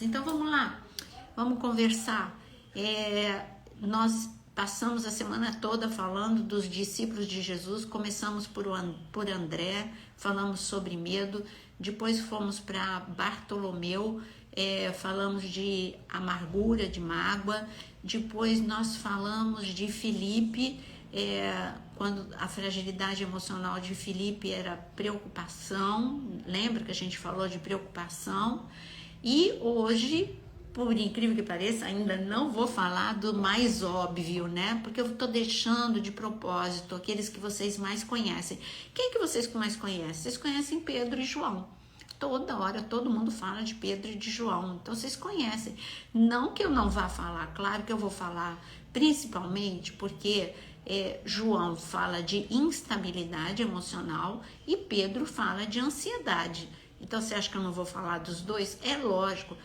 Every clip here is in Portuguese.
amados. Então vamos lá, vamos conversar. Nós passamos a semana toda falando dos discípulos de Jesus, começamos por André, falamos sobre medo, depois fomos para Bartolomeu, falamos de amargura, de mágoa, depois nós falamos de Filipe, quando a fragilidade emocional de Filipe era preocupação, lembra que a gente falou de preocupação? E hoje, por incrível que pareça, ainda não vou falar do mais óbvio, né? Porque eu tô deixando de propósito aqueles que vocês mais conhecem. Quem que vocês mais conhecem? Vocês conhecem Pedro e João. Toda hora todo mundo fala de Pedro e de João, então vocês conhecem. Não que eu não vá falar, claro que eu vou falar, principalmente porque João fala de instabilidade emocional e Pedro fala de ansiedade. Então você acha que eu não vou falar dos dois? É lógico.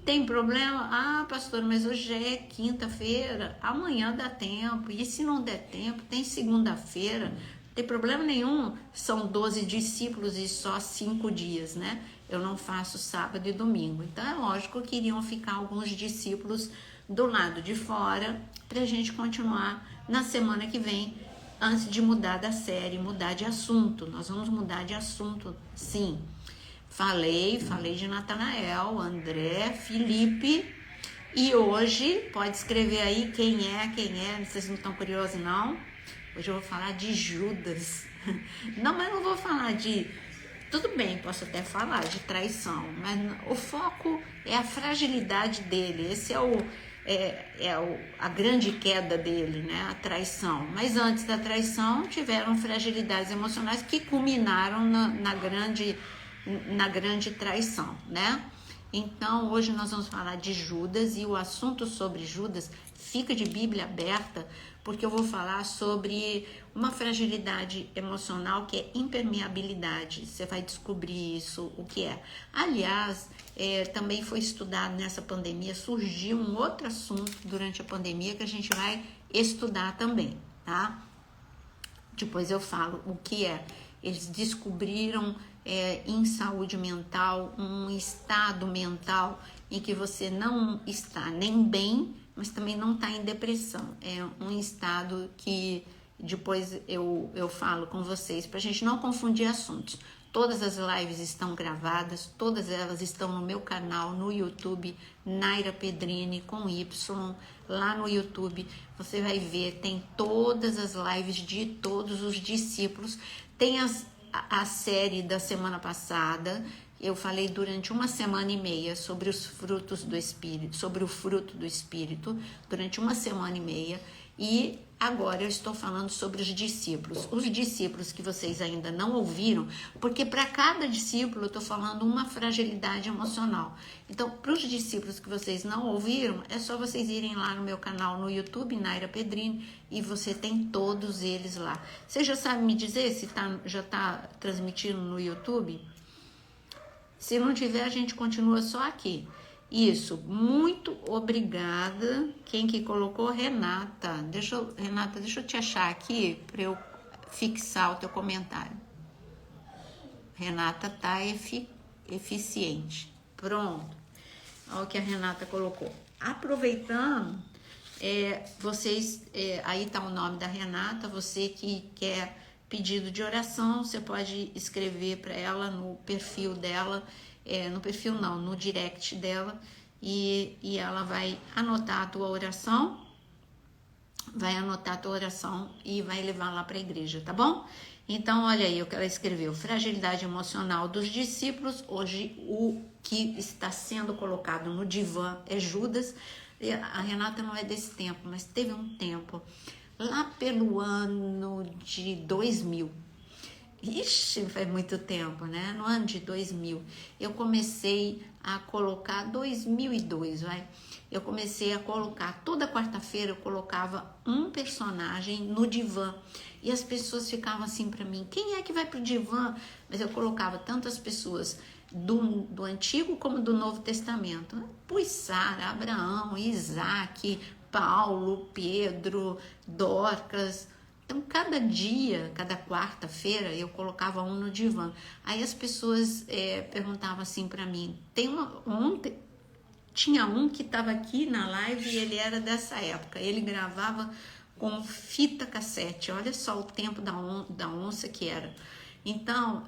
Tem problema? Ah, pastor, mas hoje é quinta-feira, amanhã dá tempo, e se não der tempo, tem segunda-feira, não tem problema nenhum, são 12 discípulos e só 5 dias, né? Eu não faço sábado e domingo, então é lógico que iriam ficar alguns discípulos do lado de fora, para a gente continuar na semana que vem, antes de mudar da série, mudar de assunto. Nós vamos mudar de assunto, sim. Falei de Natanael, André, Filipe, e hoje, pode escrever aí quem é, vocês não estão curiosos não? Hoje eu vou falar de Judas. Não, mas não vou falar de... Tudo bem, posso até falar de traição, mas o foco é a fragilidade dele, esse a grande queda dele, né? A traição. Mas antes da traição tiveram fragilidades emocionais que culminaram na grande traição, né? Então hoje nós vamos falar de Judas, e o assunto sobre Judas fica de Bíblia aberta, porque eu vou falar sobre uma fragilidade emocional que é impermeabilidade. Você vai descobrir isso, o que é. Aliás, também foi estudado nessa pandemia, surgiu um outro assunto durante a pandemia que a gente vai estudar também, tá? Depois eu falo o que é. Eles descobriram em saúde mental um estado mental em que você não está nem bem, mas também não está em depressão. É um estado que depois eu falo com vocês, para a gente não confundir assuntos. Todas as lives estão gravadas, todas elas estão no meu canal, no YouTube, Naira Pedrini, com Y, lá no YouTube. Você vai ver, tem todas as lives de todos os discípulos. Tem a série da semana passada, eu falei durante 1,5 sobre os frutos do Espírito, sobre o fruto do Espírito, durante 1,5, e agora eu estou falando sobre os discípulos que vocês ainda não ouviram, porque para cada discípulo eu estou falando uma fragilidade emocional. Então, para os discípulos que vocês não ouviram, é só vocês irem lá no meu canal no YouTube, Naira Pedrini, e você tem todos eles lá. Você já sabe me dizer se já está transmitindo no YouTube? Se não tiver, a gente continua só aqui. Isso, muito obrigada. Quem que colocou? Renata. Renata, deixa eu te achar aqui para eu fixar o teu comentário. Renata tá eficiente. Pronto. Olha o que a Renata colocou. Aproveitando, vocês, aí tá o nome da Renata, você que quer pedido de oração, você pode escrever para ela no perfil dela, no perfil não, no direct dela, e ela vai anotar a tua oração, e vai levar lá para a igreja, tá bom? Então, olha aí o que ela escreveu: fragilidade emocional dos discípulos. Hoje o que está sendo colocado no divã é Judas. A Renata não é desse tempo, mas teve um tempo, lá pelo ano de 2000, ixi, faz muito tempo, né? No ano de 2000, eu comecei a colocar, 2002, eu comecei a colocar, toda quarta-feira eu colocava um personagem no divã, e as pessoas ficavam assim para mim: quem é que vai pro divã? Mas eu colocava tantas pessoas do Antigo como do Novo Testamento. Pus Sara, Abraão, Isaac, Paulo, Pedro, Dorcas. Então, cada dia, cada quarta-feira, eu colocava um no divã. Aí as pessoas perguntavam assim para mim: ontem tinha um que estava aqui na live e ele era dessa época. Ele gravava com fita cassete. Olha só o tempo da onça que era. Então,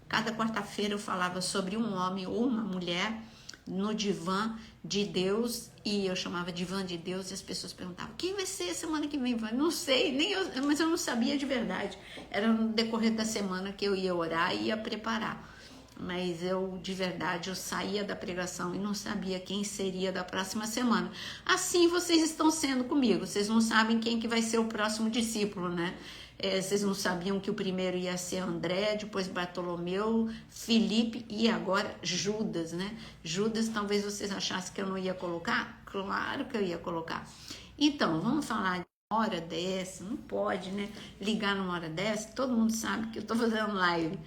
cada quarta-feira eu falava sobre um homem ou uma mulher no divã de Deus, e eu chamava divã de Deus, e as pessoas perguntavam, quem vai ser semana que vem? Eu falei, não sei, mas eu não sabia de verdade. Era no decorrer da semana que eu ia orar e ia preparar. Mas eu, de verdade, eu saía da pregação e não sabia quem seria da próxima semana. Assim vocês estão sendo comigo, vocês não sabem quem que vai ser o próximo discípulo, né? Vocês não sabiam que o primeiro ia ser André, depois Bartolomeu, Felipe e agora Judas, né? Judas, talvez vocês achassem que eu não ia colocar? Claro que eu ia colocar. Então, vamos falar de uma hora dessa, não pode, né? Ligar numa hora dessa, todo mundo sabe que eu tô fazendo live.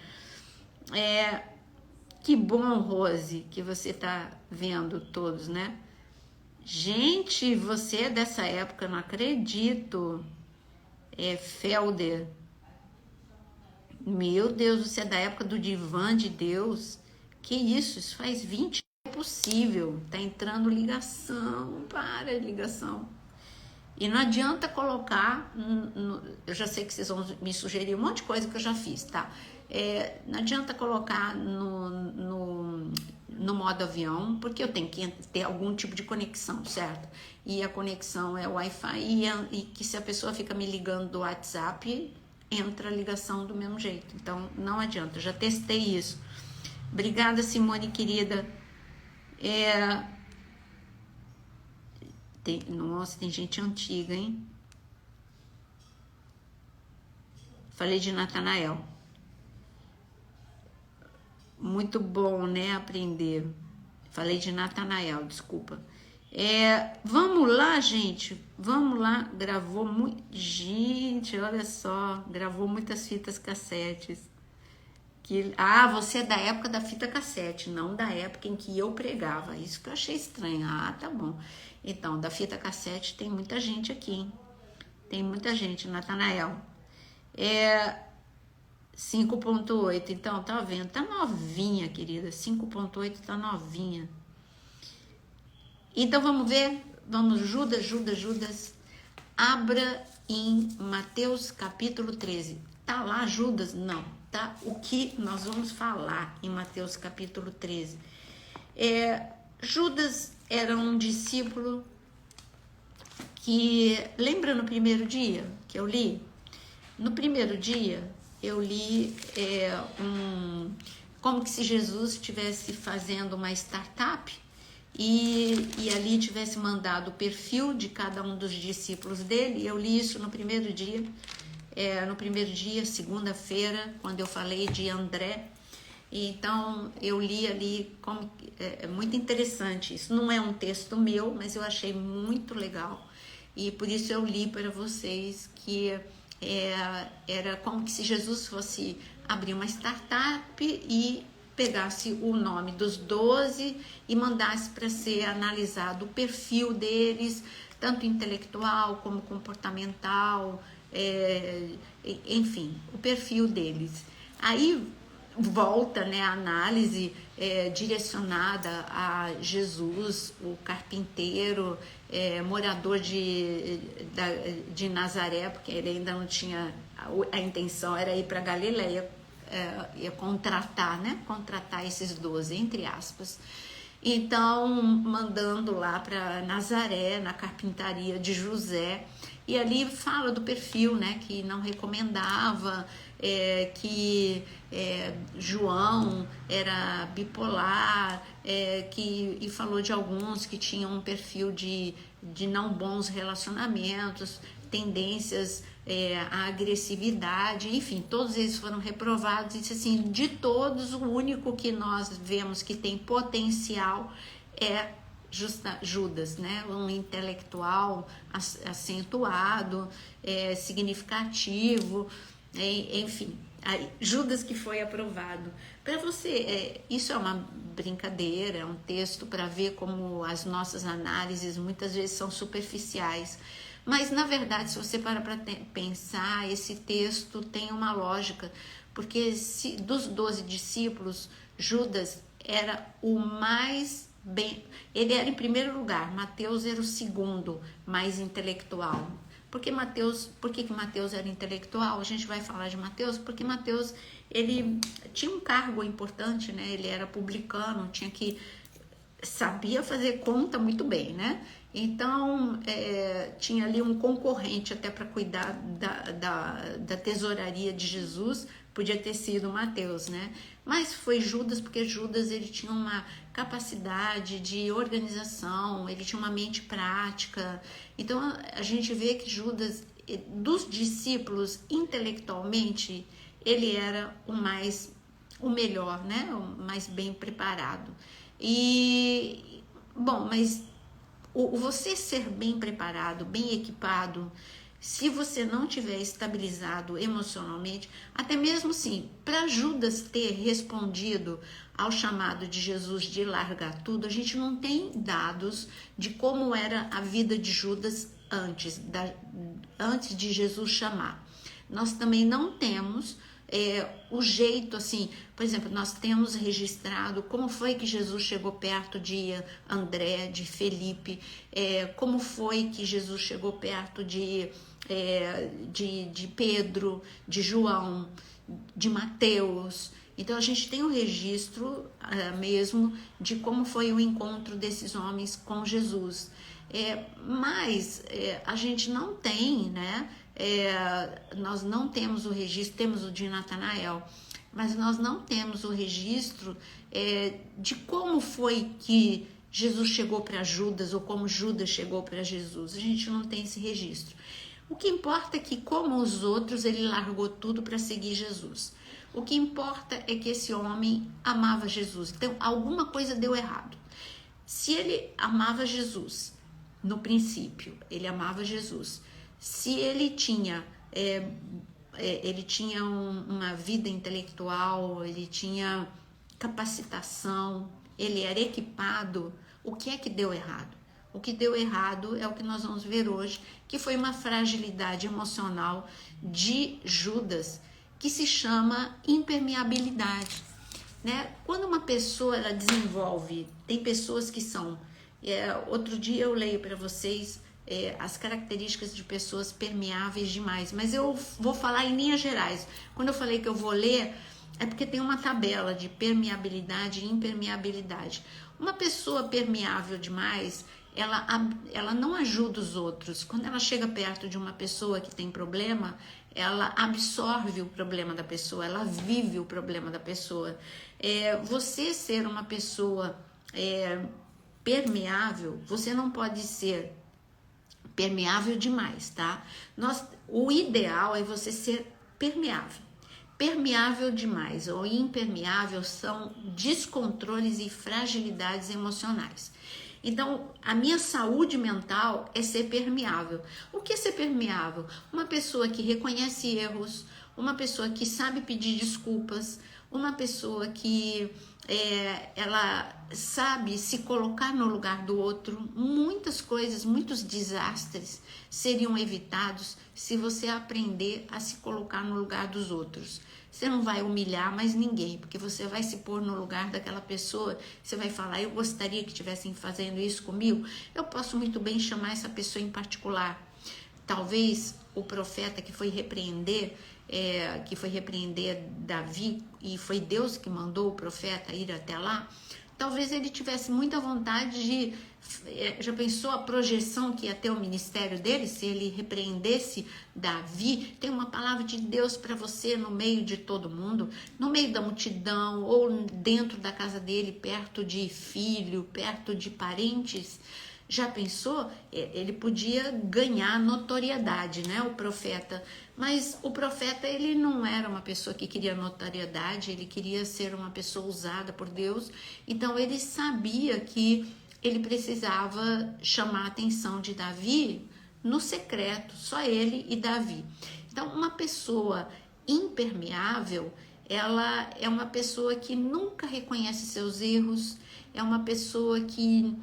Que bom, Rose, que você tá vendo todos, né? Gente, você é dessa época, não acredito. Felder, meu Deus, você é da época do divã de Deus. Que isso faz 20 anos. É possível, tá entrando ligação, para ligação. E não adianta colocar, eu já sei que vocês vão me sugerir um monte de coisa que eu já fiz, tá? Não adianta colocar no modo avião, porque eu tenho que ter algum tipo de conexão, certo? E a conexão é Wi-Fi, e que se a pessoa fica me ligando do WhatsApp, entra a ligação do mesmo jeito. Então, não adianta, eu já testei isso. Obrigada, Simone, querida. Nossa, tem gente antiga, hein? Falei de Natanael. Muito bom, né? Aprender. Falei de Natanael, desculpa. Vamos lá, gente. Vamos lá. Gravou muito. Gente, olha só. Gravou muitas fitas cassetes. Você é da época da fita cassete, não da época em que eu pregava. Isso que eu achei estranho. Tá bom. Então, da fita cassete tem muita gente aqui, hein? Tem muita gente, Natanael. 5.8, então, tá vendo? Tá novinha, querida. 5.8 tá novinha. Então, vamos ver. Vamos, Judas. Abra em Mateus capítulo 13. Tá lá, Judas? Não. Tá? O que nós vamos falar em Mateus capítulo 13? Judas era um discípulo que, lembra no primeiro dia que eu li? No primeiro dia eu li como que se Jesus estivesse fazendo uma startup e ali tivesse mandado o perfil de cada um dos discípulos dele. Eu li isso no primeiro dia. No primeiro dia, segunda-feira, quando eu falei de André. Então, eu li ali, é muito interessante. Isso não é um texto meu, mas eu achei muito legal. E por isso eu li para vocês que era como que se Jesus fosse abrir uma startup e pegasse o nome dos 12 e mandasse para ser analisado o perfil deles, tanto intelectual como comportamental, enfim, o perfil deles. Aí volta, né, a análise direcionada a Jesus, o carpinteiro, morador de Nazaré, porque ele ainda não tinha, a intenção era ir para Galileia, ia contratar esses 12, entre aspas. Então, mandando lá para Nazaré, na carpintaria de José, e ali fala do perfil, né, que não recomendava, que João era bipolar, e falou de alguns que tinham um perfil de não bons relacionamentos, tendências à agressividade, enfim, todos eles foram reprovados. E disse assim, de todos, o único que nós vemos que tem potencial é Judas, né? Um intelectual acentuado, significativo, enfim, Judas que foi aprovado. Para você, isso é uma brincadeira, é um texto para ver como as nossas análises muitas vezes são superficiais. Mas, na verdade, se você para pensar, esse texto tem uma lógica, porque dos 12 discípulos, Judas era o mais bem, ele era em primeiro lugar, Mateus era o segundo mais intelectual. Por que que Mateus era intelectual? A gente vai falar de Mateus, porque Mateus, ele tinha um cargo importante, né? Ele era publicano, sabia fazer conta muito bem, né? Então, tinha ali um concorrente até para cuidar da tesouraria de Jesus, podia ter sido Mateus, né? Mas foi Judas, porque Judas ele tinha uma capacidade de organização, ele tinha uma mente prática. Então, a gente vê que Judas, dos discípulos, intelectualmente, ele era o melhor, né? O mais bem preparado. E, bom, mas você ser bem preparado, bem equipado, se você não tiver estabilizado emocionalmente, até mesmo assim, para Judas ter respondido ao chamado de Jesus de largar tudo, a gente não tem dados de como era a vida de Judas antes de Jesus chamar. Nós também não temos o jeito, assim, por exemplo, nós temos registrado como foi que Jesus chegou perto de André, de Felipe, como foi que Jesus chegou perto de Pedro, de João, de Mateus. Então a gente tem um registro mesmo de como foi o encontro desses homens com Jesus. Mas a gente não tem, né? Nós não temos o registro, temos o de Natanael, mas nós não temos o registro de como foi que Jesus chegou para Judas ou como Judas chegou para Jesus. A gente não tem esse registro. O que importa é que, como os outros, ele largou tudo para seguir Jesus. O que importa é que esse homem amava Jesus. Então, alguma coisa deu errado. Se ele amava Jesus, no princípio, ele amava Jesus. Se ele tinha, uma vida intelectual, ele tinha capacitação, ele era equipado, o que é que deu errado? O que deu errado é o que nós vamos ver hoje, que foi uma fragilidade emocional de Judas, que se chama impermeabilidade, né? Quando uma pessoa ela desenvolve, tem pessoas que são, outro dia eu leio para vocês as características de pessoas permeáveis demais, mas eu vou falar em linhas gerais. Quando eu falei que eu vou ler, é porque tem uma tabela de permeabilidade e impermeabilidade. Uma pessoa permeável demais, ela não ajuda os outros. Quando ela chega perto de uma pessoa que tem problema, ela absorve o problema da pessoa, ela vive o problema da pessoa. Você ser uma pessoa permeável, você não pode ser permeável demais, tá? O ideal é você ser permeável. Permeável demais ou impermeável são descontroles e fragilidades emocionais. Então, a minha saúde mental é ser permeável. O que é ser permeável? Uma pessoa que reconhece erros, uma pessoa que sabe pedir desculpas, uma pessoa que ela sabe se colocar no lugar do outro. Muitas coisas, muitos desastres seriam evitados se você aprender a se colocar no lugar dos outros. Você não vai humilhar mais ninguém, porque você vai se pôr no lugar daquela pessoa, você vai falar, eu gostaria que estivessem fazendo isso comigo. Eu posso muito bem chamar essa pessoa em particular. Talvez o profeta que foi repreender Davi, e foi Deus que mandou o profeta ir até lá, talvez ele tivesse muita vontade de... Já pensou a projeção que ia ter o ministério dele se ele repreendesse Davi? Tem uma palavra de Deus para você no meio de todo mundo, no meio da multidão ou dentro da casa dele, perto de filho, perto de parentes. Já pensou? Ele podia ganhar notoriedade, né, o profeta. Mas o profeta, ele não era uma pessoa que queria notoriedade, ele queria ser uma pessoa usada por Deus. Então, ele sabia que ele precisava chamar a atenção de Davi no secreto, só ele e Davi. Então, uma pessoa impermeável, ela é uma pessoa que nunca reconhece seus erros, é uma pessoa que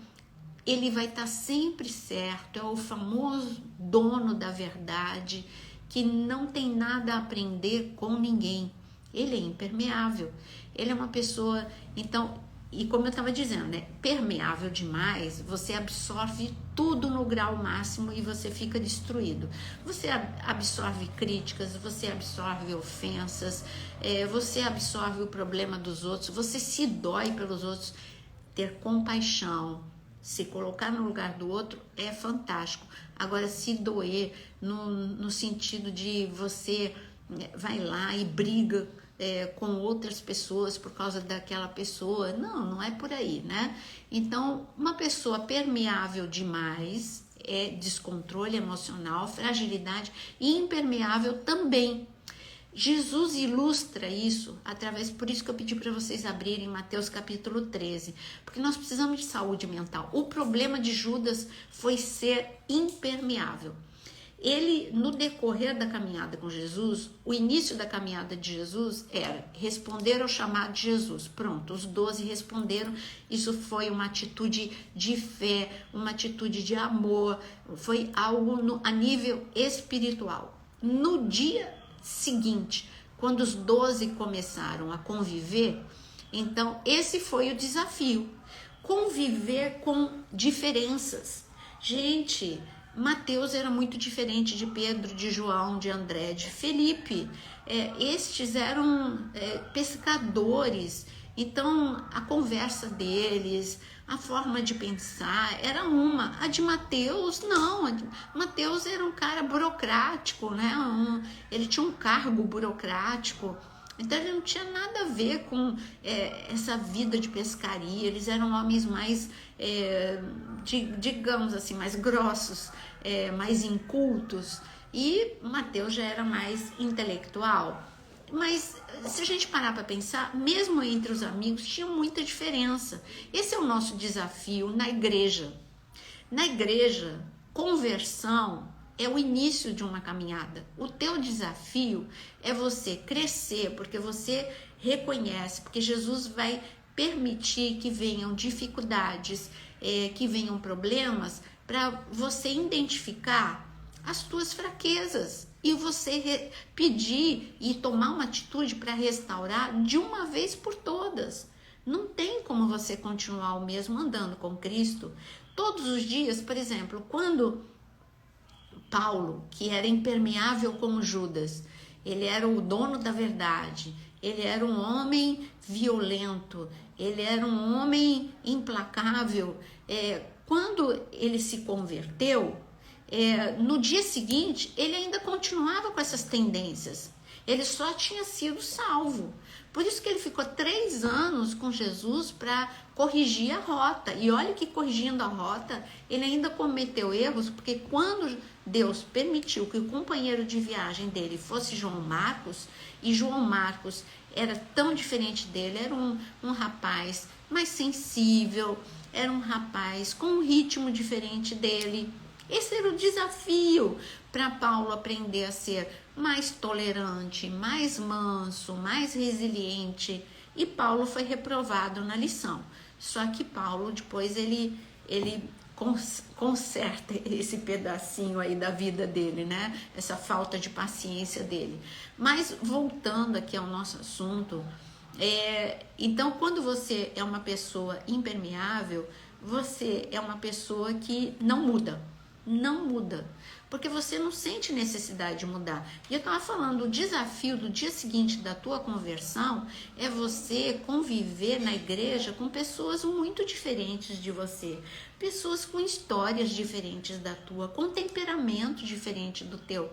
ele vai estar sempre certo, é o famoso dono da verdade, que não tem nada a aprender com ninguém. Ele é impermeável, ele é uma pessoa, então, E como eu estava dizendo, né, permeável demais, você absorve tudo no grau máximo e você fica destruído. Você absorve críticas, você absorve ofensas, você absorve o problema dos outros, você se dói pelos outros. Ter compaixão, se colocar no lugar do outro é fantástico. Agora, se doer no sentido de você vai lá e briga com outras pessoas por causa daquela pessoa, não é por aí, né? Então, uma pessoa permeável demais é descontrole emocional, fragilidade, e impermeável também. Jesus ilustra isso através, por isso que eu pedi para vocês abrirem Mateus capítulo 13, porque nós precisamos de saúde mental. O problema de Judas foi ser impermeável. Ele, no decorrer da caminhada com Jesus, o início da caminhada de Jesus era responder ao chamado de Jesus. Pronto, os 12 responderam. Isso foi uma atitude de fé, uma atitude de amor, foi algo a nível espiritual. No dia seguinte, quando os 12 começaram a conviver, então esse foi o desafio: conviver com diferenças. Gente, Mateus era muito diferente de Pedro, de João, de André, de Felipe. Estes eram pescadores, então a conversa deles, a forma de pensar era uma. A de Mateus, não. Mateus era um cara burocrático, né? Ele tinha um cargo burocrático. Então ele não tinha nada a ver com essa vida de pescaria. Eles eram homens mais, digamos assim, mais grossos, mais incultos. E Mateus já era mais intelectual. Mas se a gente parar para pensar, mesmo entre os amigos tinha muita diferença. Esse é o nosso desafio na igreja. Na igreja, conversão é o início de uma caminhada. O teu desafio é você crescer, porque você reconhece, porque Jesus vai permitir que venham dificuldades, que venham problemas, para você identificar as tuas fraquezas e você pedir e tomar uma atitude para restaurar de uma vez por todas. Não tem como você continuar o mesmo andando com Cristo todos os dias. Por exemplo, quando Paulo, que era impermeável como Judas, ele era o dono da verdade, ele era um homem violento, ele era um homem implacável. Quando ele se converteu, no dia seguinte, ele ainda continuava com essas tendências. Ele só tinha sido salvo. Por isso que ele ficou 3 anos com Jesus para corrigir a rota. E olha que corrigindo a rota, ele ainda cometeu erros, porque quando Deus permitiu que o companheiro de viagem dele fosse João Marcos, e João Marcos era tão diferente dele, era um rapaz mais sensível, era um rapaz com um ritmo diferente dele. Esse era o desafio para Paulo aprender a ser mais tolerante, mais manso, mais resiliente. E Paulo foi reprovado na lição. Só que Paulo depois ele conserta esse pedacinho aí da vida dele, né? Essa falta de paciência dele. Mas voltando aqui ao nosso assunto, então quando você é uma pessoa impermeável, você é uma pessoa que não muda, porque você não sente necessidade de mudar. E eu estava falando, o desafio do dia seguinte da tua conversão é você conviver na igreja com pessoas muito diferentes de você, pessoas com histórias diferentes da tua, com temperamento diferente do teu.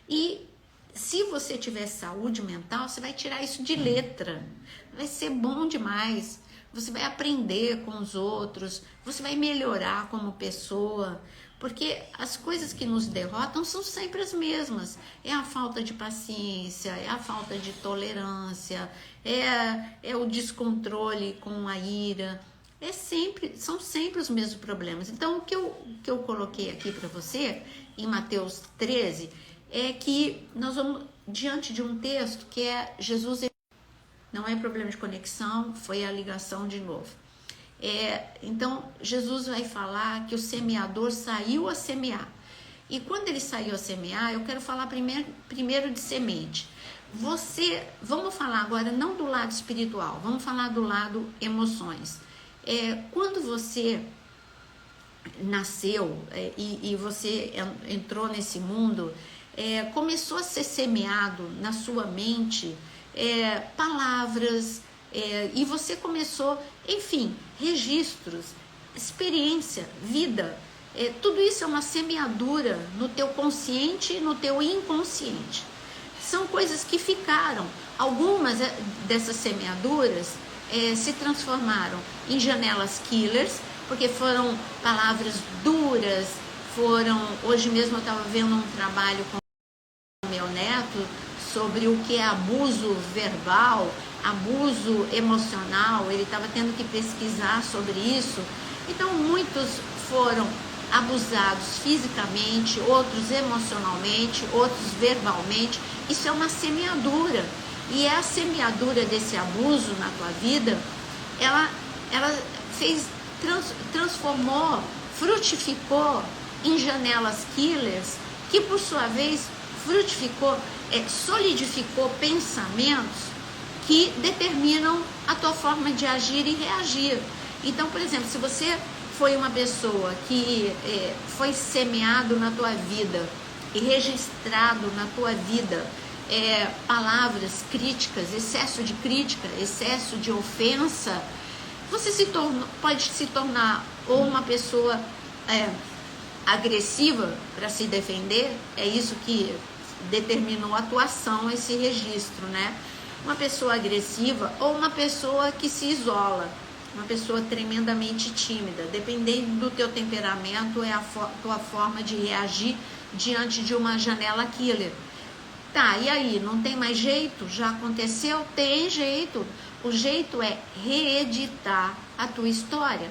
E se você tiver saúde mental, você vai tirar isso de letra, vai ser bom demais. Você vai aprender com os outros, você vai melhorar como pessoa, porque as coisas que nos derrotam são sempre as mesmas. É a falta de paciência, é a falta de tolerância, é o descontrole com a ira. São sempre os mesmos problemas. Então, o que eu coloquei aqui para você, em Mateus 13, é que nós vamos diante de um texto que é Jesus. Não é problema de conexão, foi a ligação de novo. Então, Jesus vai falar que o semeador saiu a semear. E quando ele saiu a semear, eu quero falar primeiro de semente. vamos falar agora não do lado espiritual, vamos falar do lado emoções. Quando você nasceu e você entrou nesse mundo, começou a ser semeado na sua mente palavras, e você começou, enfim, registros, experiência, vida. Tudo isso é uma semeadura no teu consciente e no teu inconsciente. São coisas que ficaram. Algumas dessas semeaduras se transformaram em janelas killers, porque foram palavras duras, hoje mesmo eu estava vendo um trabalho com o meu neto sobre o que é abuso verbal, abuso emocional, ele estava tendo que pesquisar sobre isso. Então muitos foram abusados fisicamente, outros emocionalmente, outros verbalmente. Isso é uma semeadura, e a semeadura desse abuso na tua vida, ela transformou, frutificou em janelas killers, que por sua vez frutificou, solidificou pensamentos que determinam a tua forma de agir e reagir. Então, por exemplo, se você foi uma pessoa que foi semeado na tua vida e registrado na tua vida palavras críticas, excesso de crítica, excesso de ofensa, você pode se tornar ou uma pessoa agressiva para se defender. É isso que determinou a atuação, esse registro, né? Uma pessoa agressiva ou uma pessoa que se isola, uma pessoa tremendamente tímida. Dependendo do teu temperamento, é a tua forma de reagir diante de uma janela killer. Tá, e aí, não tem mais jeito? Já aconteceu? Tem jeito. O jeito é reeditar a tua história.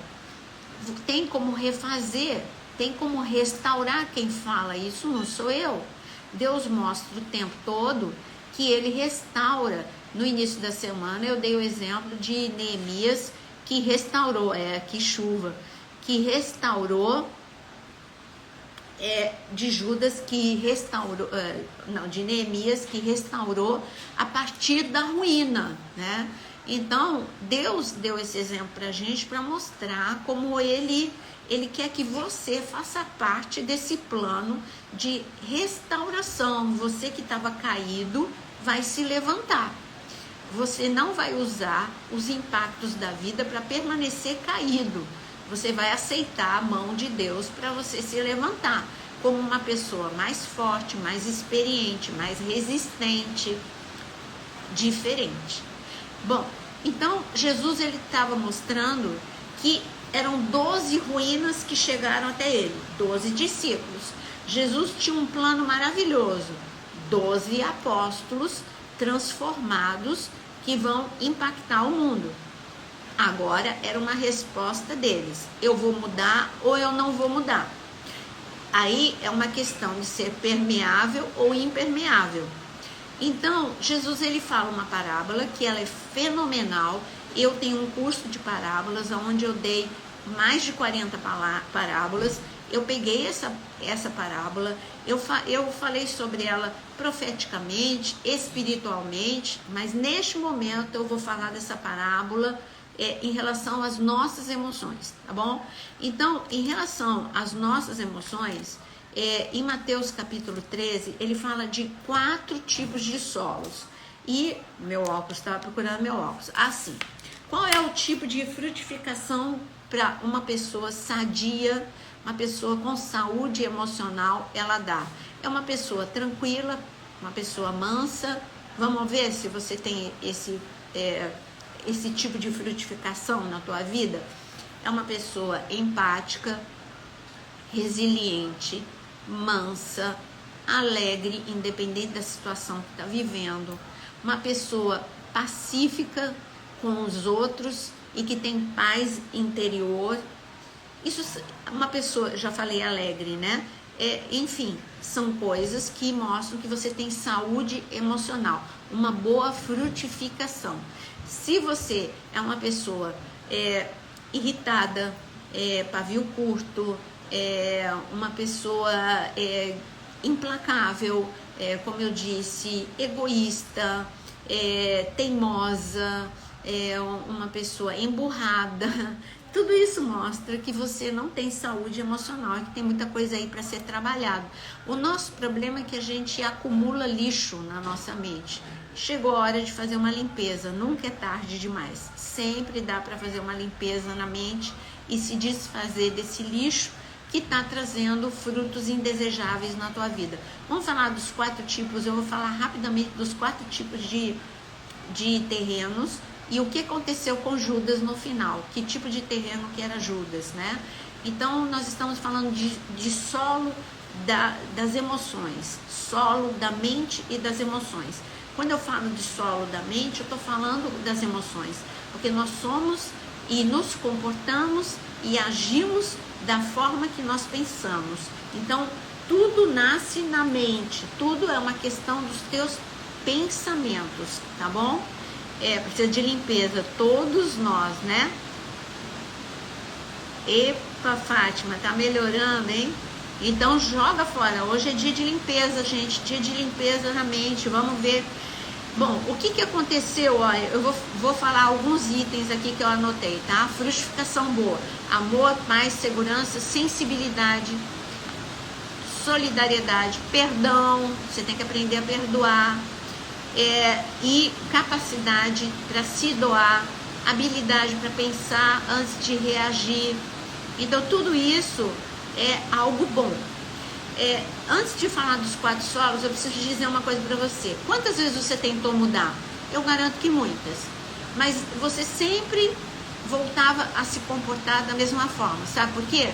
Tem como refazer, tem como restaurar. Quem fala isso não sou eu. Deus mostra o tempo todo que ele restaura. No início da semana eu dei o exemplo de Neemias, que restaurou, que restaurou, de Judas, que restaurou, de Neemias, que restaurou a partir da ruína, né? Então, Deus deu esse exemplo para a gente, para mostrar como ele quer que você faça parte desse plano de restauração. Você que estava caído vai se levantar. Você não vai usar os impactos da vida para permanecer caído. Você vai aceitar a mão de Deus para você se levantar como uma pessoa mais forte, mais experiente, mais resistente, diferente. Bom, então Jesus ele estava mostrando que eram 12 ruínas que chegaram até ele, 12 discípulos. Jesus tinha um plano maravilhoso, 12 apóstolos transformados que vão impactar o mundo. Agora era uma resposta deles: eu vou mudar ou eu não vou mudar. Aí é uma questão de ser permeável ou impermeável. Então, Jesus ele fala uma parábola que ela é fenomenal. Eu tenho um curso de parábolas onde eu dei mais de 40 parábolas. Eu peguei essa parábola, eu falei sobre ela profeticamente, espiritualmente, mas neste momento eu vou falar dessa parábola em relação às nossas emoções, tá bom? Então, em relação às nossas emoções, em Mateus capítulo 13, ele fala de 4 tipos de solos. E meu óculos, estava procurando meu óculos. Assim, qual é o tipo de frutificação para uma pessoa sadia, uma pessoa com saúde emocional, ela dá? É uma pessoa tranquila, uma pessoa mansa. Vamos ver se você tem esse tipo de frutificação na tua vida. É uma pessoa empática, resiliente, mansa, alegre, independente da situação que está vivendo. Uma pessoa pacífica com os outros e que tem paz interior. Isso, uma pessoa, já falei alegre, né? Enfim, são coisas que mostram que você tem saúde emocional, uma boa frutificação. Se você é uma pessoa irritada, pavio curto, uma pessoa implacável, como eu disse, egoísta, teimosa, uma pessoa emburrada. Tudo isso mostra que você não tem saúde emocional e que tem muita coisa aí para ser trabalhado. O nosso problema é que a gente acumula lixo na nossa mente. Chegou a hora de fazer uma limpeza, nunca é tarde demais. Sempre dá para fazer uma limpeza na mente e se desfazer desse lixo que está trazendo frutos indesejáveis na tua vida. Vamos falar dos 4 tipos, eu vou falar rapidamente dos 4 tipos de terrenos e o que aconteceu com Judas no final, que tipo de terreno que era Judas, né? Então, nós estamos falando de solo das emoções, solo da mente e das emoções. Quando eu falo de solo da mente, eu estou falando das emoções, porque nós somos e nos comportamos e agimos da forma que nós pensamos. Então, tudo nasce na mente, tudo é uma questão dos teus pensamentos, tá bom? Precisa de limpeza, todos nós, né? Epa, Fátima, tá melhorando, hein? Então joga fora, hoje é dia de limpeza, gente, dia de limpeza na mente, vamos ver. Bom, o que aconteceu? Olha, eu vou falar alguns itens aqui que eu anotei, tá? Frutificação boa, amor, paz, segurança, sensibilidade, solidariedade, perdão, você tem que aprender a perdoar, e capacidade para se doar, habilidade para pensar antes de reagir. Então tudo isso é algo bom. Antes de falar dos 4 solos, eu preciso dizer uma coisa para você. Quantas vezes você tentou mudar? Eu garanto que muitas. Mas você sempre voltava a se comportar da mesma forma. Sabe por quê?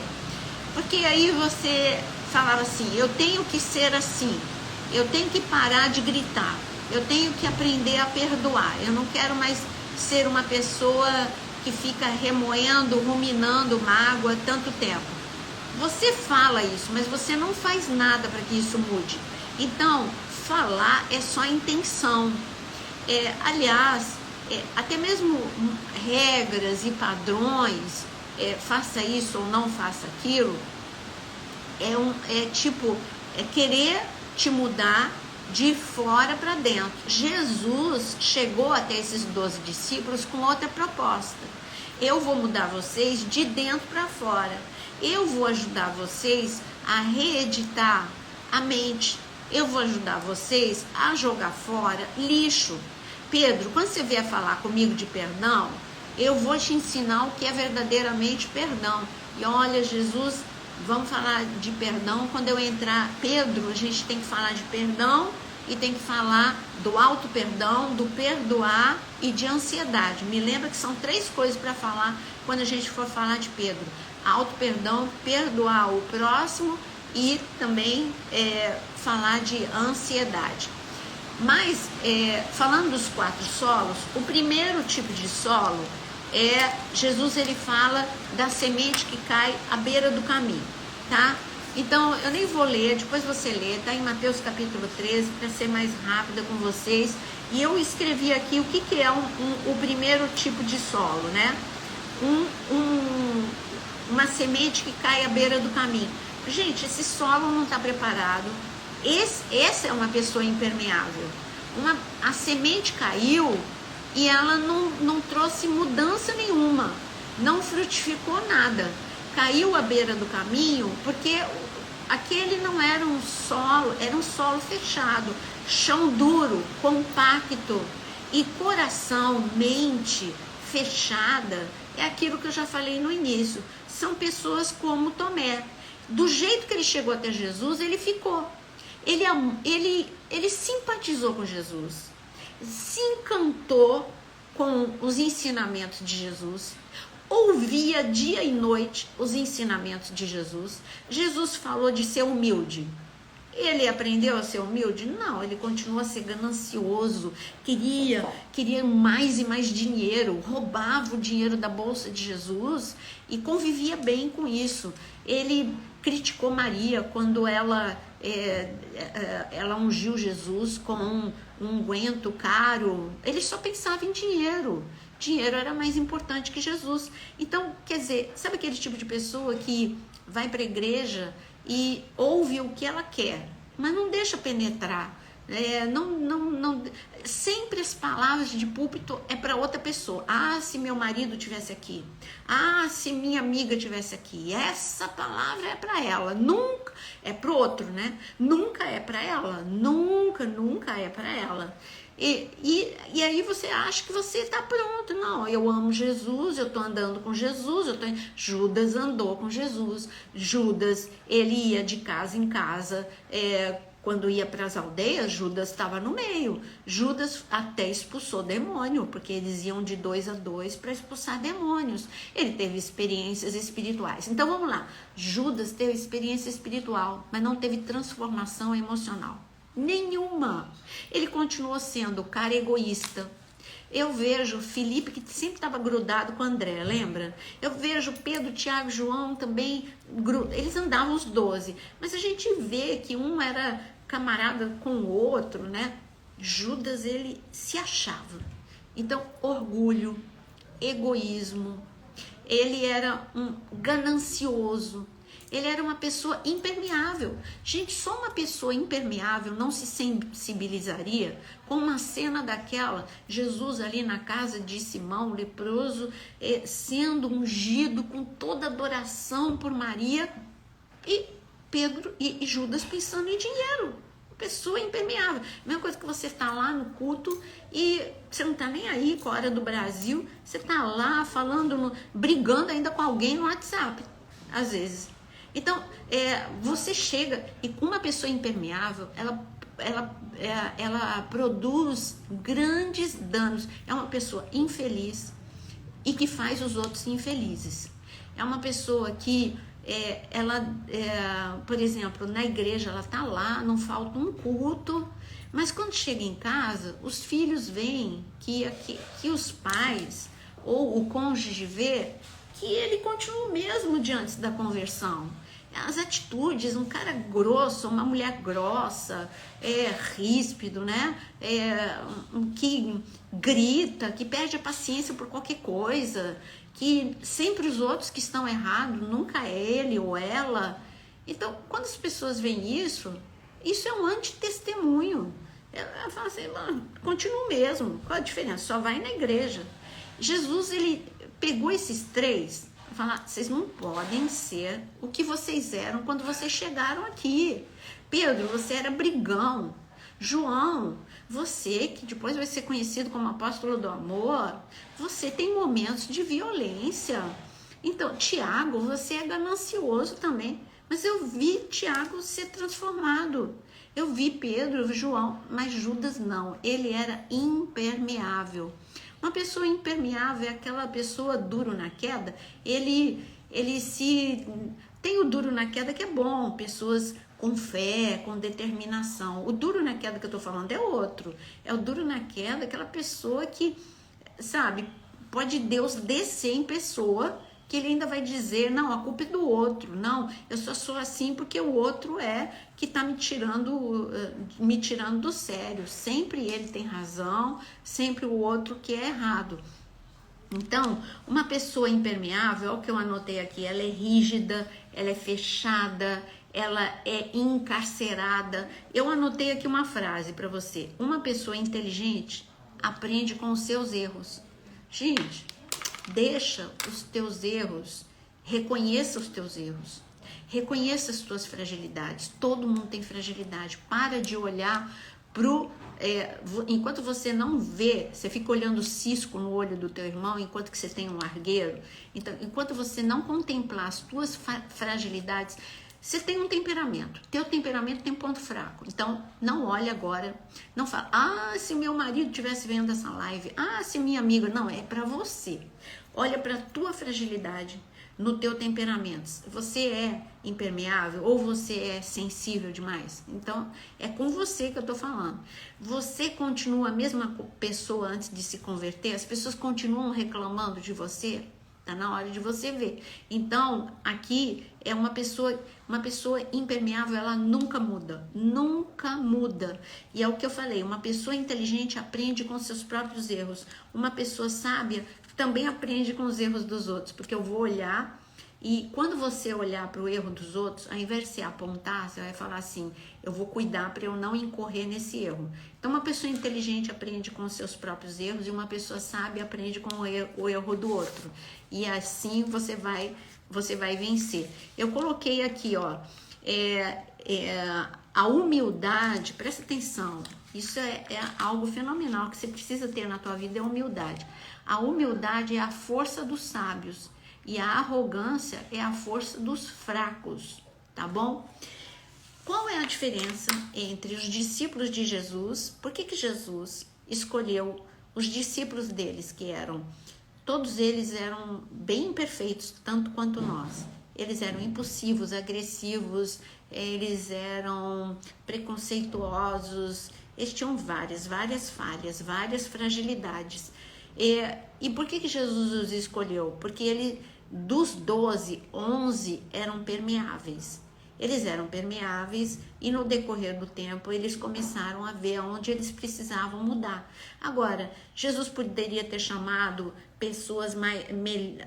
Porque aí você falava assim, eu tenho que ser assim, eu tenho que parar de gritar, eu tenho que aprender a perdoar, eu não quero mais ser uma pessoa que fica remoendo, ruminando mágoa tanto tempo. Você fala isso, mas você não faz nada para que isso mude. Então, falar é só intenção. Aliás, até mesmo regras e padrões, faça isso ou não faça aquilo, é querer te mudar de fora para dentro. Jesus chegou até esses 12 discípulos com outra proposta. Eu vou mudar vocês de dentro para fora. Eu vou ajudar vocês a reeditar a mente. Eu vou ajudar vocês a jogar fora lixo. Pedro, quando você vier falar comigo de perdão, eu vou te ensinar o que é verdadeiramente perdão. E olha, Jesus, vamos falar de perdão. Quando eu entrar, Pedro, a gente tem que falar de perdão e tem que falar do auto-perdão, do perdoar e de ansiedade. Me lembra que são 3 coisas para falar quando a gente for falar de Pedro. Auto-perdão, perdoar o próximo e também falar de ansiedade. Mas, falando dos 4 solos, o primeiro tipo de solo Jesus ele fala da semente que cai à beira do caminho, tá? Então, eu nem vou ler, depois você lê, tá em Mateus capítulo 13, para ser mais rápida com vocês. E eu escrevi aqui o que é o primeiro tipo de solo, né? Uma semente que cai à beira do caminho. Gente, esse solo não está preparado. Essa é uma pessoa impermeável. A semente caiu e ela não trouxe mudança nenhuma. Não frutificou nada. Caiu à beira do caminho porque aquele não era um solo, era um solo fechado. Chão duro, compacto. E coração, mente fechada, é aquilo que eu já falei no início. São pessoas como Tomé. Do jeito que ele chegou até Jesus, ele ficou. Ele simpatizou com Jesus, se encantou com os ensinamentos de Jesus, ouvia dia e noite os ensinamentos de Jesus. Jesus falou de ser humilde. Ele aprendeu a ser humilde? Não, ele continua a ser ganancioso, queria mais e mais dinheiro, roubava o dinheiro da bolsa de Jesus e convivia bem com isso. Ele criticou Maria quando ela ungiu Jesus com um unguento caro. Ele só pensava em dinheiro. Dinheiro era mais importante que Jesus. Então, quer dizer, sabe aquele tipo de pessoa que vai para a igreja e ouve o que ela quer? mas não deixa penetrar. Sempre as palavras de púlpito é para outra pessoa. Ah, se meu marido tivesse aqui. Ah, se minha amiga tivesse aqui. Essa palavra é para ela. Nunca é para o outro, né? Nunca é para ela. Nunca é para ela. E aí você acha que você está pronto. Não, eu amo Jesus, eu estou andando com Jesus. Judas andou com Jesus. Judas, ele ia de casa em casa. Quando ia para as aldeias, Judas estava no meio. Judas até expulsou demônio, porque eles iam de 2 a 2 para expulsar demônios. Ele teve experiências espirituais. Então vamos lá. Judas teve experiência espiritual, mas não teve transformação emocional. Nenhuma. Ele continuou sendo o cara egoísta. Eu vejo Felipe, que sempre estava grudado com André, lembra? Eu vejo Pedro, Tiago, João também, eles andavam os 12, mas a gente vê que um era camarada com o outro, né? Judas, ele se achava. Então, orgulho, egoísmo, ele era um ganancioso, ele era uma pessoa impermeável. Gente, só uma pessoa impermeável não se sensibilizaria com uma cena daquela, Jesus ali na casa de Simão, leproso, sendo ungido com toda adoração por Maria, e Pedro e Judas pensando em dinheiro. Pessoa impermeável. Mesma coisa que você está lá no culto e você não está nem aí com a hora do Brasil, você está lá falando, brigando ainda com alguém no WhatsApp, às vezes. Então, você chega e com uma pessoa impermeável, ela produz grandes danos. É uma pessoa infeliz e que faz os outros infelizes. É uma pessoa que, por exemplo, na igreja, ela está lá, não falta um culto, mas quando chega em casa, os filhos veem que os pais ou o cônjuge vê que ele continua o mesmo diante da conversão. As atitudes, um cara grosso, uma mulher grossa, ríspido, né? Que grita, que perde a paciência por qualquer coisa, que sempre os outros que estão errados, nunca é ele ou ela. Então, quando as pessoas veem isso é um antitestemunho. Ela fala assim, continua o mesmo, qual a diferença? Só vai na igreja. Jesus, ele pegou esses 3 e falou, vocês não podem ser o que vocês eram quando vocês chegaram aqui. Pedro, você era brigão. João, você que depois vai ser conhecido como apóstolo do amor, você tem momentos de violência. Então, Tiago, você é ganancioso também. Mas eu vi Tiago ser transformado. Eu vi Pedro, João, mas Judas não. Ele era impermeável. Uma pessoa impermeável é aquela pessoa duro na queda. Ele tem o duro na queda que é bom, pessoas com fé, com determinação. O duro na queda que eu tô falando é outro. É o duro na queda, aquela pessoa que, sabe, pode Deus descer em pessoa, que ele ainda vai dizer, não, a culpa é do outro, não, eu só sou assim porque o outro que está me tirando do sério. Sempre ele tem razão, sempre o outro que é errado. Então, uma pessoa impermeável, olha o que eu anotei aqui, ela é rígida, ela é fechada, ela é encarcerada. Eu anotei aqui uma frase para você. Uma pessoa inteligente aprende com os seus erros. Gente, deixa os teus erros, reconheça os teus erros, reconheça as tuas fragilidades. Todo mundo tem fragilidade. Para de olhar enquanto você não vê, você fica olhando o cisco no olho do teu irmão enquanto que você tem um largueiro. Então, enquanto você não contemplar as tuas fragilidades, você tem um temperamento, teu temperamento tem ponto fraco. Então, não olhe agora, não fala, se meu marido estivesse vendo essa live, se minha amiga, não, é para você. Olha para a tua fragilidade no teu temperamento. Você é impermeável ou você é sensível demais? Então, é com você que eu tô falando. Você continua a mesma pessoa antes de se converter? As pessoas continuam reclamando de você? Tá na hora de você ver. Então, aqui é uma pessoa impermeável, ela nunca muda. Nunca muda. E é o que eu falei, uma pessoa inteligente aprende com seus próprios erros. Uma pessoa sábia também aprende com os erros dos outros, porque eu vou olhar E quando você olhar para o erro dos outros, ao invés de você apontar, você vai falar assim: eu vou cuidar para eu não incorrer nesse erro. Então, uma pessoa inteligente aprende com os seus próprios erros e uma pessoa sábia aprende com o erro do outro. E assim você vai vencer. Eu coloquei aqui, ó, a humildade. Presta atenção. Isso é algo fenomenal que você precisa ter na tua vida, é a humildade. A humildade é a força dos sábios. E a arrogância é a força dos fracos, tá bom? Qual é a diferença entre os discípulos de Jesus? Por que Jesus escolheu os discípulos deles, que todos eles eram bem imperfeitos, tanto quanto nós. Eles eram impulsivos, agressivos, eles eram preconceituosos, eles tinham várias falhas, várias fragilidades. E por que Jesus os escolheu? Porque dos 12, 11 eram permeáveis. Eles eram permeáveis e no decorrer do tempo eles começaram a ver onde eles precisavam mudar. Agora, Jesus poderia ter chamado pessoas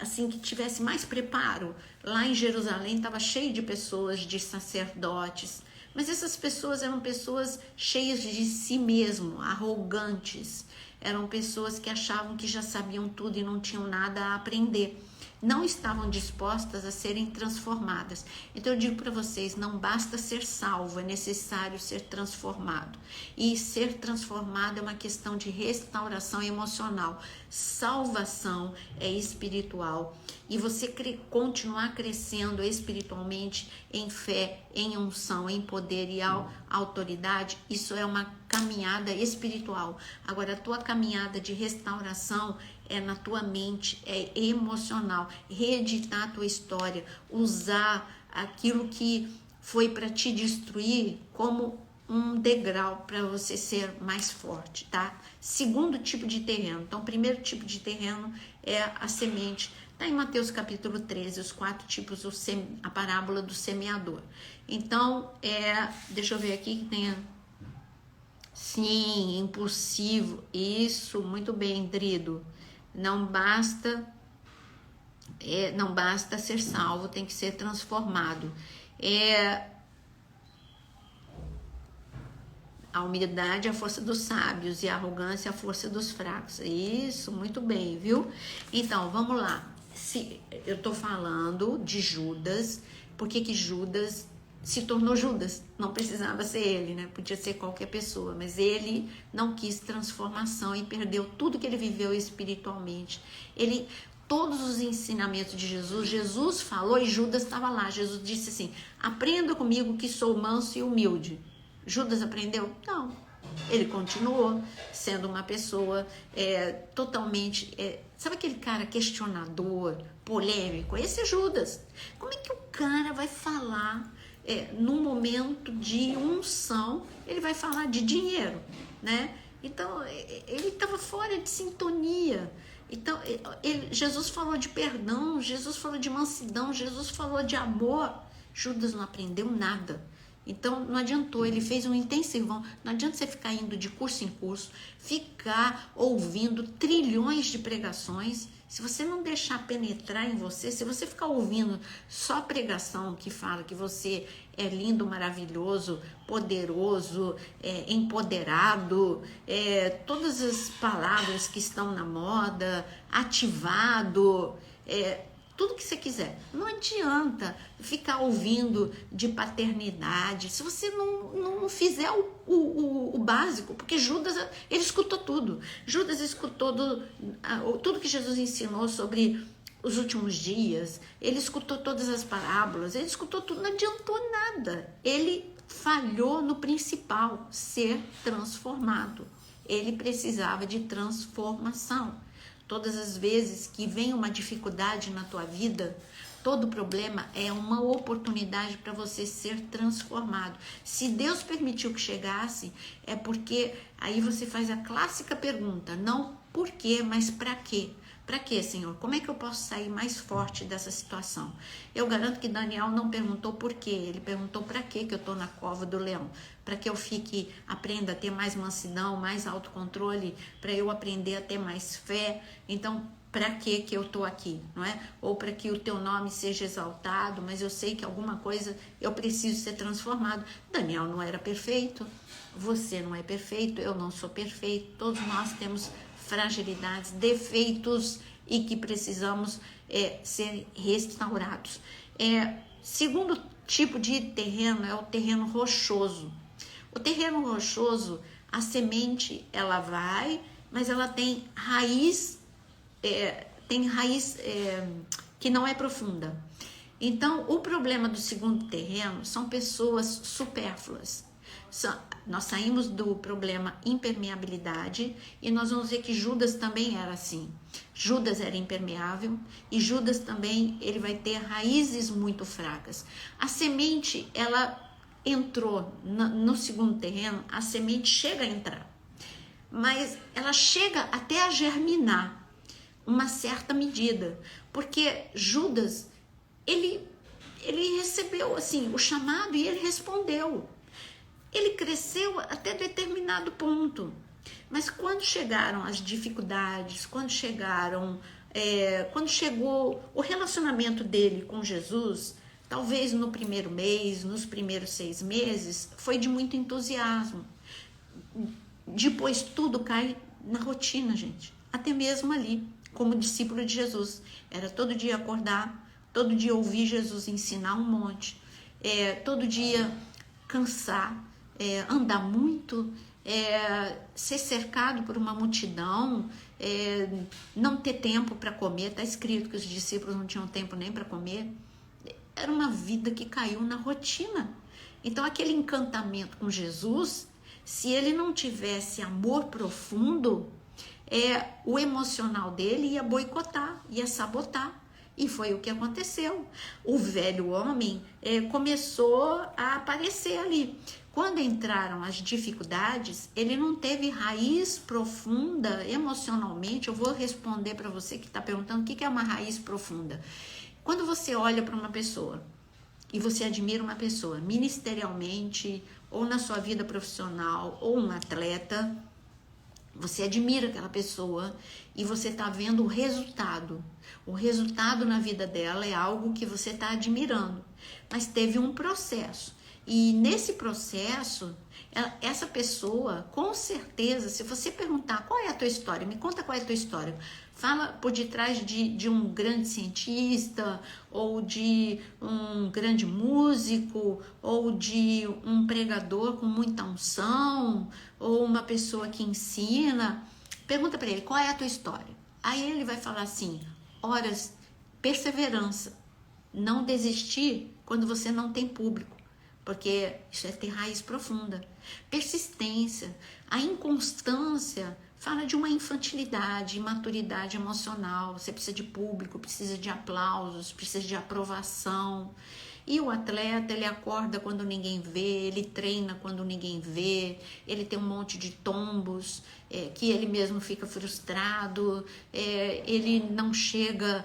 assim que tivessem mais preparo. Lá em Jerusalém estava cheio de pessoas, de sacerdotes, mas essas pessoas eram pessoas cheias de si mesmo, arrogantes. Eram pessoas que achavam que já sabiam tudo e não tinham nada a aprender. Não estavam dispostas a serem transformadas. Então eu digo para vocês, não basta ser salvo, é necessário ser transformado. E ser transformado é uma questão de restauração emocional. Salvação é espiritual. E você continuar crescendo espiritualmente em fé, em unção, em poder e autoridade, isso é uma caminhada espiritual. Agora, a tua caminhada de restauração é na tua mente, é emocional, reeditar a tua história, usar aquilo que foi para te destruir como um degrau para você ser mais forte, tá? Segundo tipo de terreno. Então, o primeiro tipo de terreno é a semente. Está em Mateus capítulo 13, os 4 tipos, a parábola do semeador. Então, deixa eu ver aqui que tem... Sim, impulsivo. Isso, muito bem, Drido. Não basta ser salvo, tem que ser transformado. A humildade é a força dos sábios e a arrogância é a força dos fracos. Isso, muito bem, viu? Então, vamos lá. Eu tô falando de Judas, por que Judas se tornou Judas? Não precisava ser ele, né? Podia ser qualquer pessoa, mas ele não quis transformação e perdeu tudo que ele viveu espiritualmente. Todos os ensinamentos de Jesus falou e Judas estava lá. Jesus disse assim: aprenda comigo que sou manso e humilde. Judas aprendeu? Não. Ele continuou sendo uma pessoa totalmente... sabe aquele cara questionador, polêmico? Esse é Judas. Como é que o cara vai falar... num momento de unção, ele vai falar de dinheiro, né? Então, ele estava fora de sintonia. Então, Jesus falou de perdão, Jesus falou de mansidão, Jesus falou de amor. Judas não aprendeu nada. Então, não adiantou, ele fez um intensivão. Não adianta você ficar indo de curso em curso, ficar ouvindo trilhões de pregações. Se você não deixar penetrar em você, se você ficar ouvindo só pregação que fala que você é lindo, maravilhoso, poderoso, empoderado, todas as palavras que estão na moda, ativado, tudo que você quiser. Não adianta ficar ouvindo de paternidade se você não fizer o básico, porque Judas, ele escutou tudo. Judas escutou tudo que Jesus ensinou sobre os últimos dias, ele escutou todas as parábolas, ele escutou tudo, não adiantou nada. Ele falhou no principal, ser transformado. Ele precisava de transformação. Todas as vezes que vem uma dificuldade na tua vida, todo problema é uma oportunidade para você ser transformado. Se Deus permitiu que chegasse, é porque aí você faz a clássica pergunta, não por quê, mas para quê? Para quê, Senhor? Como é que eu posso sair mais forte dessa situação? Eu garanto que Daniel não perguntou por quê, ele perguntou para quê que eu estou na cova do leão. Para que eu aprenda a ter mais mansidão, mais autocontrole, para eu aprender a ter mais fé. Então, para que eu estou aqui, não é? Ou para que o teu nome seja exaltado, mas eu sei que alguma coisa eu preciso ser transformado. Daniel não era perfeito, você não é perfeito, eu não sou perfeito, todos nós temos fragilidades, defeitos e que precisamos ser restaurados. Segundo tipo de terreno é o terreno rochoso. O terreno rochoso, a semente ela vai, mas ela tem raiz que não é profunda. Então, o problema do segundo terreno são pessoas supérfluas. Nós saímos do problema impermeabilidade e nós vamos ver que Judas também era assim. Judas era impermeável e Judas também ele vai ter raízes muito fracas. A semente, ela entrou no segundo terreno, a semente chega a entrar, mas ela chega até a germinar uma certa medida, porque Judas, ele recebeu assim o chamado e ele respondeu. Ele cresceu até determinado ponto, mas quando chegaram as dificuldades, quando chegou o relacionamento dele com Jesus, talvez no primeiro mês, nos primeiros 6 meses, foi de muito entusiasmo. Depois tudo cai na rotina, gente, até mesmo ali, como discípulo de Jesus. Era todo dia acordar, todo dia ouvir Jesus ensinar um monte, todo dia cansar, andar muito, ser cercado por uma multidão, não ter tempo para comer. Está escrito que os discípulos não tinham tempo nem para comer. Era uma vida que caiu na rotina. Então aquele encantamento com Jesus, se ele não tivesse amor profundo, o emocional dele ia boicotar, ia sabotar. E foi o que aconteceu. O velho homem começou a aparecer ali. Quando entraram as dificuldades, ele não teve raiz profunda emocionalmente. Eu vou responder para você que está perguntando o que é uma raiz profunda. Quando você olha para uma pessoa e você admira uma pessoa ministerialmente, ou na sua vida profissional, ou um atleta, você admira aquela pessoa e você está vendo o resultado. O resultado na vida dela é algo que você está admirando, mas teve um processo. E nesse processo, essa pessoa, com certeza, se você perguntar qual é a tua história, me conta qual é a tua história, fala por detrás de um grande cientista, ou de um grande músico, ou de um pregador com muita unção, ou uma pessoa que ensina, pergunta para ele qual é a tua história. Aí ele vai falar assim: horas, perseverança, não desistir quando você não tem público, porque isso é ter raiz profunda. Persistência, a inconstância fala de uma infantilidade, imaturidade emocional. Você precisa de público, precisa de aplausos, precisa de aprovação. E o atleta, ele acorda quando ninguém vê, ele treina quando ninguém vê, ele tem um monte de tombos, que ele mesmo fica frustrado, ele não chega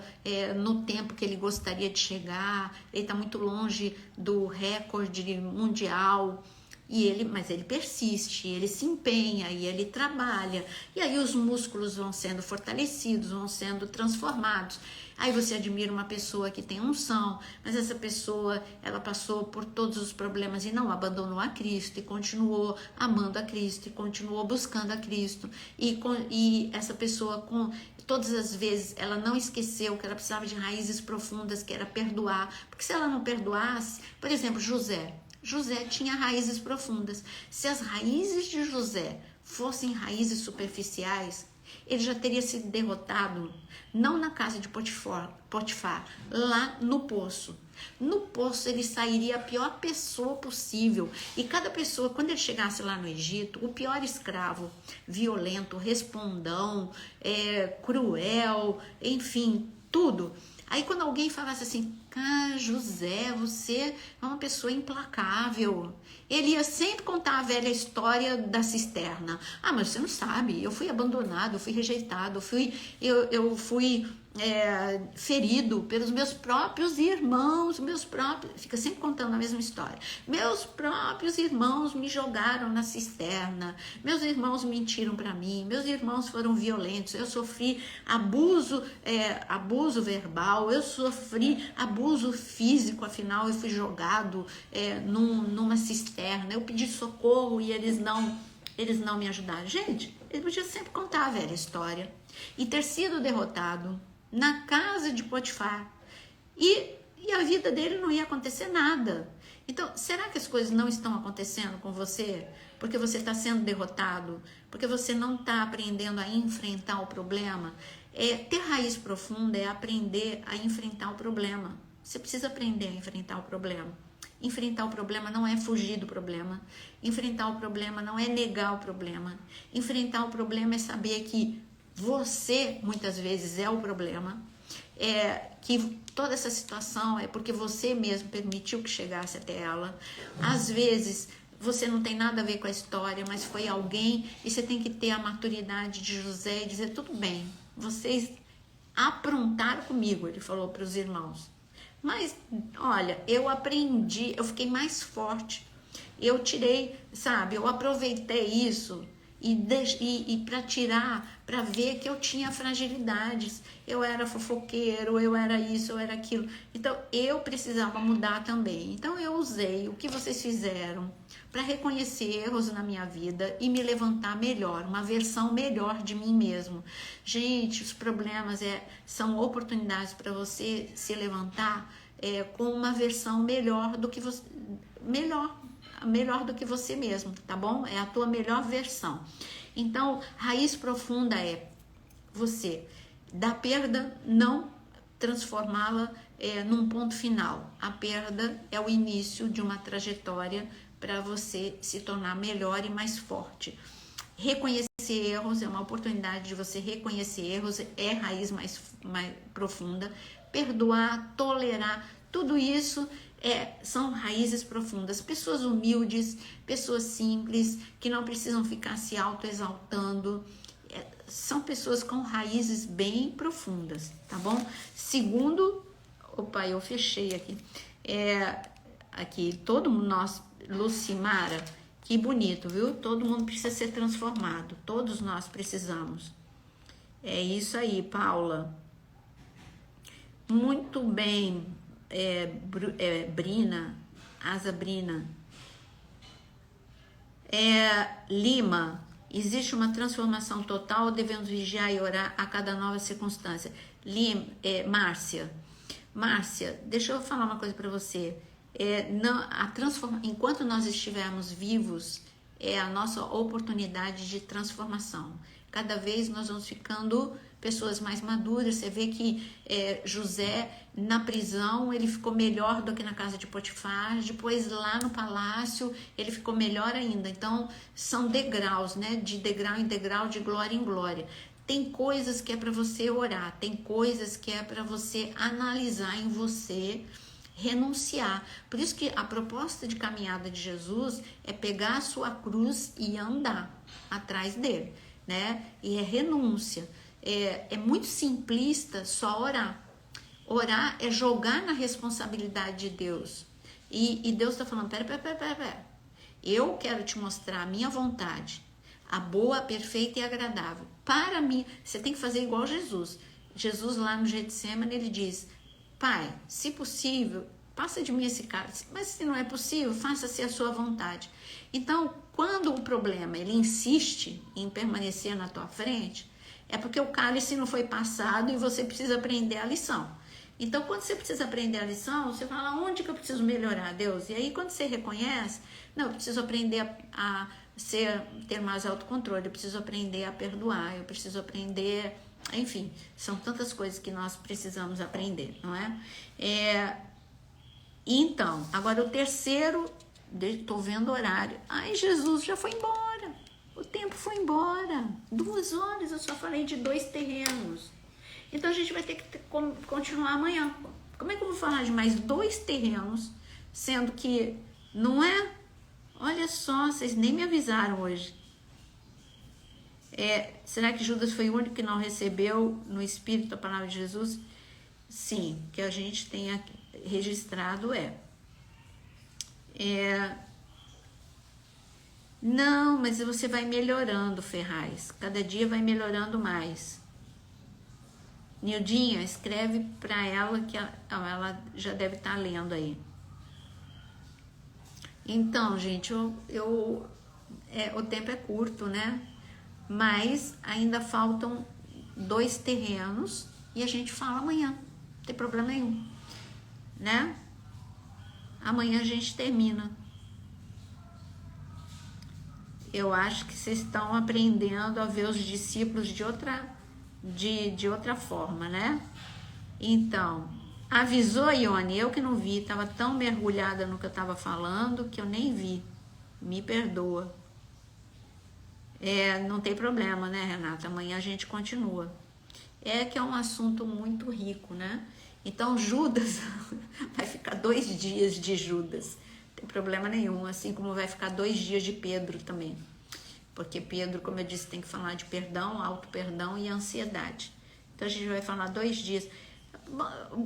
no tempo que ele gostaria de chegar, ele está muito longe do recorde mundial. Mas ele persiste, ele se empenha e ele trabalha, e aí os músculos vão sendo fortalecidos, vão sendo transformados. Aí você admira uma pessoa que tem unção, mas essa pessoa, ela passou por todos os problemas e não abandonou a Cristo, e continuou amando a Cristo, e continuou buscando a Cristo, e essa pessoa, com todas as vezes, ela não esqueceu que ela precisava de raízes profundas, que era perdoar, porque se ela não perdoasse, por exemplo, José tinha raízes profundas. Se as raízes de José fossem raízes superficiais, ele já teria sido derrotado, não na casa de Potifar, lá no poço. No poço ele sairia a pior pessoa possível. E cada pessoa, quando ele chegasse lá no Egito, o pior escravo, violento, respondão, cruel, enfim, tudo. Aí quando alguém falasse assim: José, você é uma pessoa implacável, ele ia sempre contar a velha história da cisterna. Mas você não sabe, eu fui abandonado, eu fui rejeitado, eu fui ferido pelos meus próprios irmãos, fica sempre contando a mesma história. Meus próprios irmãos me jogaram na cisterna, meus irmãos mentiram para mim, meus irmãos foram violentos, eu sofri abuso verbal, eu sofri abuso físico, afinal eu fui jogado numa cisterna, eu pedi socorro e eles não me ajudaram. Gente, ele podia sempre contar a velha história e ter sido derrotado na casa de Potifar, e a vida dele não ia acontecer nada. Então, será que as coisas não estão acontecendo com você porque você está sendo derrotado, porque você não está aprendendo a enfrentar o problema? Ter raiz profunda é aprender a enfrentar o problema. Você precisa aprender a enfrentar o problema. Enfrentar o problema não é fugir do problema. Enfrentar o problema não é negar o problema. Enfrentar o problema é saber que você, muitas vezes, é o problema, que toda essa situação é porque você mesmo permitiu que chegasse até ela. Às vezes, você não tem nada a ver com a história, mas foi alguém, e você tem que ter a maturidade de José e dizer, tudo bem, vocês aprontaram comigo, ele falou para os irmãos. Mas, olha, eu aprendi, eu fiquei mais forte, eu tirei, eu aproveitei isso, e para ver que eu tinha fragilidades, eu era fofoqueiro, eu era isso, eu era aquilo, então eu precisava mudar também. Então eu usei o que vocês fizeram para reconhecer erros na minha vida e me levantar melhor, uma versão melhor de mim mesmo. Gente, os problemas são oportunidades para você se levantar com uma versão melhor do que você, melhor do que você mesmo, tá bom? É a tua melhor versão. Então, raiz profunda é você, da perda, não transformá-la num ponto final. A perda é o início de uma trajetória para você se tornar melhor e mais forte. Reconhecer erros é uma oportunidade de você reconhecer erros, é raiz mais profunda. Perdoar, tolerar, tudo isso são raízes profundas. Pessoas humildes, pessoas simples, que não precisam ficar se autoexaltando, são pessoas com raízes bem profundas, tá bom? Segundo, eu fechei aqui, aqui, todo mundo, nós, Lucimara, que bonito, viu? Todo mundo precisa ser transformado, todos nós precisamos. É isso aí, Paula. Muito bem, Brina, Asa Brina. Lima, existe uma transformação total ou devemos vigiar e orar a cada nova circunstância? Márcia, deixa eu falar uma coisa para você. Enquanto nós estivermos vivos, é a nossa oportunidade de transformação. Cada vez nós vamos ficando pessoas mais maduras. Você vê que José, na prisão, ele ficou melhor do que na casa de Potifar. Depois, lá no palácio, ele ficou melhor ainda. Então, são degraus, né? De degrau em degrau, de glória em glória. Tem coisas que é para você orar, tem coisas que é para você analisar em você, renunciar. Por isso que a proposta de caminhada de Jesus é pegar a sua cruz e andar atrás dele, né? E é renúncia. É muito simplista só orar. Orar é jogar na responsabilidade de Deus. E Deus está falando, pera. Eu quero te mostrar a minha vontade, a boa, perfeita e agradável. Para mim, você tem que fazer igual Jesus. Jesus lá no Getsemane, ele diz, Pai, se possível, passa de mim esse cálice, mas se não é possível, faça-se a sua vontade. Então, quando o problema, ele insiste em permanecer na tua frente, é porque o cálice não foi passado e você precisa aprender a lição. Então, quando você precisa aprender a lição, você fala, onde que eu preciso melhorar, Deus? E aí, quando você reconhece, não, eu preciso aprender a ter mais autocontrole, eu preciso aprender a perdoar, eu preciso aprender, enfim, são tantas coisas que nós precisamos aprender, não é? Então, agora o terceiro, estou vendo o horário, Jesus já foi embora, o tempo foi embora, 2 horas, eu só falei de 2 terrenos, então a gente vai ter que continuar amanhã. Como é que eu vou falar de mais 2 terrenos, sendo que, não é? Olha só, vocês nem me avisaram hoje. Será que Judas foi o único que não recebeu no Espírito a palavra de Jesus? Sim, que a gente tenha registrado Não, mas você vai melhorando, Ferraz. Cada dia vai melhorando mais. Nildinha, escreve para ela que ela já deve estar lendo aí. Então, gente, o tempo é curto, né? Mas ainda faltam 2 terrenos e a gente fala amanhã. Não tem problema nenhum, né? Amanhã a gente termina. Eu acho que vocês estão aprendendo a ver os discípulos de outra forma, né? Então, avisou, Ione? Eu que não vi, estava tão mergulhada no que eu estava falando que eu nem vi. Me perdoa. Não tem problema, né, Renata? Amanhã a gente continua. Que é um assunto muito rico, né? Então, Judas vai ficar 2 dias de Judas. Não tem problema nenhum, assim como vai ficar 2 dias de Pedro também. Porque Pedro, como eu disse, tem que falar de perdão, auto-perdão e ansiedade. Então, a gente vai falar 2 dias.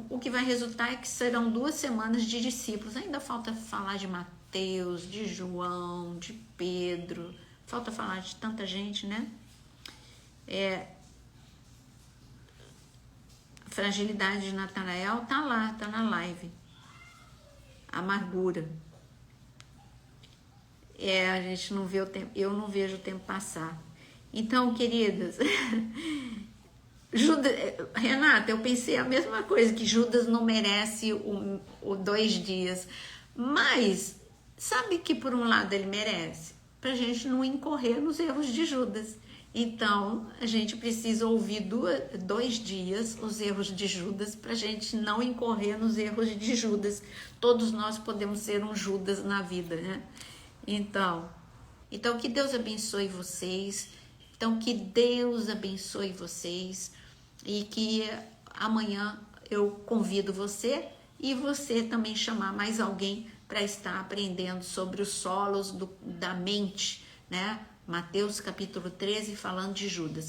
O que vai resultar é que serão 2 semanas de discípulos. Ainda falta falar de Mateus, de João, de Pedro. Falta falar de tanta gente, né? A fragilidade de Natanael tá lá, tá na live. Amargura. A gente não vê o tempo, eu não vejo o tempo passar. Então, queridas, Judas, Renata, eu pensei a mesma coisa, que Judas não merece o 2 dias. Mas, sabe que por um lado ele merece? Pra gente não incorrer nos erros de Judas. Então, a gente precisa ouvir 2 dias os erros de Judas pra gente não incorrer nos erros de Judas. Todos nós podemos ser um Judas na vida, né? Então, que Deus abençoe vocês. Que Deus abençoe vocês. E que amanhã eu convido você e você também chamar mais alguém para estar aprendendo sobre os solos da mente, né? Mateus capítulo 13, falando de Judas.